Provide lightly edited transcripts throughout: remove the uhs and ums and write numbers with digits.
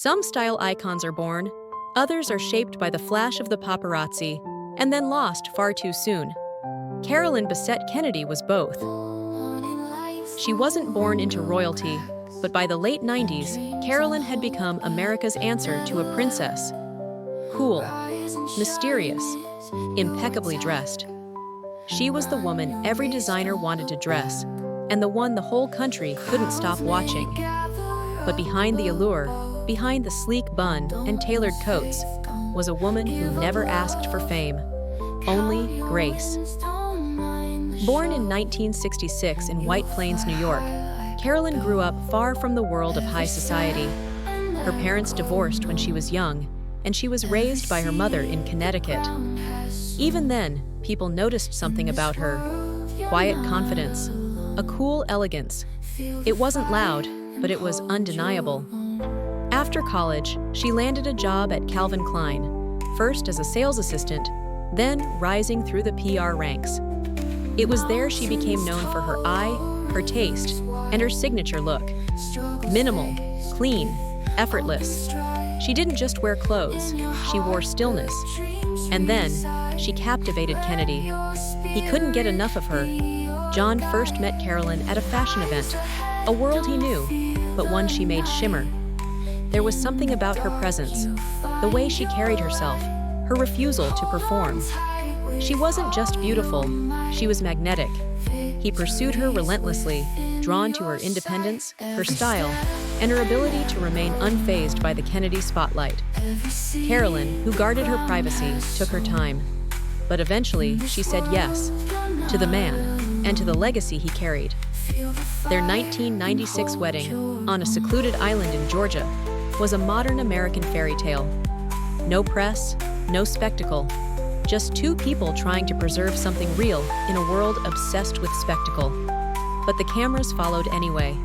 Some style icons are born, others are shaped by the flash of the paparazzi, and then lost far too soon. Carolyn Bessette-Kennedy was both. She wasn't born into royalty, but by the late 90s, Carolyn had become America's answer to a princess. Cool, mysterious, impeccably dressed. She was the woman every designer wanted to dress, and the one the whole country couldn't stop watching. But behind the allure, behind the sleek bun and tailored coats, was a woman who never asked for fame, only grace. Born in 1966 in White Plains, New York, Carolyn grew up far from the world of high society. Her parents divorced when she was young, and she was raised by her mother in Connecticut. Even then, people noticed something about her: quiet confidence, a cool elegance. It wasn't loud, but it was undeniable. After college, she landed a job at Calvin Klein, first as a sales assistant, then rising through the PR ranks. It was there she became known for her eye, her taste, and her signature look. Minimal, clean, effortless. She didn't just wear clothes, she wore stillness. And then, she captivated Kennedy. He couldn't get enough of her. John first met Carolyn at a fashion event, a world he knew, but one she made shimmer. There was something about her presence, the way she carried herself, her refusal to perform. She wasn't just beautiful, she was magnetic. He pursued her relentlessly, drawn to her independence, her style, and her ability to remain unfazed by the Kennedy spotlight. Carolyn, who guarded her privacy, took her time. But eventually, she said yes, to the man, and to the legacy he carried. Their 1996 wedding, on a secluded island in Georgia, was a modern American fairy tale. No press, no spectacle, just two people trying to preserve something real in a world obsessed with spectacle. But the cameras followed anyway.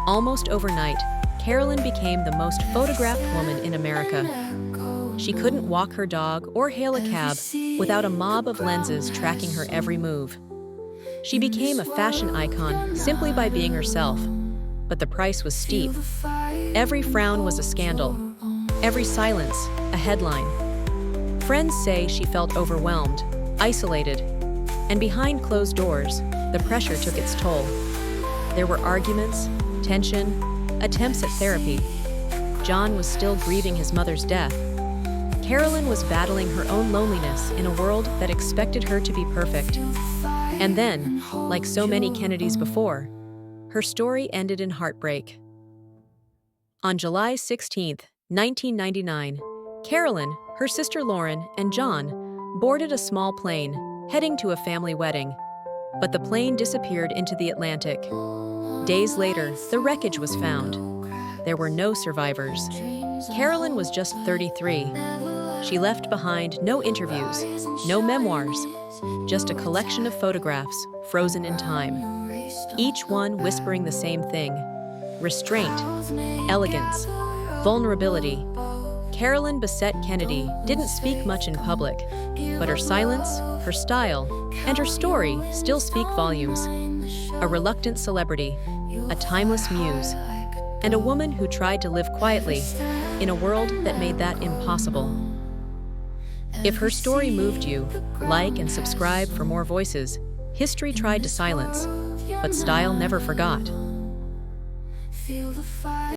Almost overnight, Carolyn became the most photographed woman in America. She couldn't walk her dog or hail a cab without a mob of lenses tracking her every move. She became a fashion icon simply by being herself, but the price was steep. Every frown was a scandal, every silence a headline. Friends say she felt overwhelmed, isolated, and behind closed doors, the pressure took its toll. There were arguments, tension, attempts at therapy. John was still grieving his mother's death. Carolyn was battling her own loneliness in a world that expected her to be perfect. And then, like so many Kennedys before, her story ended in heartbreak. On July 16, 1999, Carolyn, her sister Lauren, and John boarded a small plane, heading to a family wedding. But the plane disappeared into the Atlantic. Days later, the wreckage was found. There were no survivors. Carolyn was just 33. She left behind no interviews, no memoirs, just a collection of photographs frozen in time. Each one whispering the same thing: restraint, elegance, vulnerability. Carolyn Bessette-Kennedy didn't speak much in public, but her silence, her style, and her story still speak volumes. A reluctant celebrity, a timeless muse, and a woman who tried to live quietly in a world that made that impossible. If her story moved you, like and subscribe for more voices. History tried to silence, but style never forgot.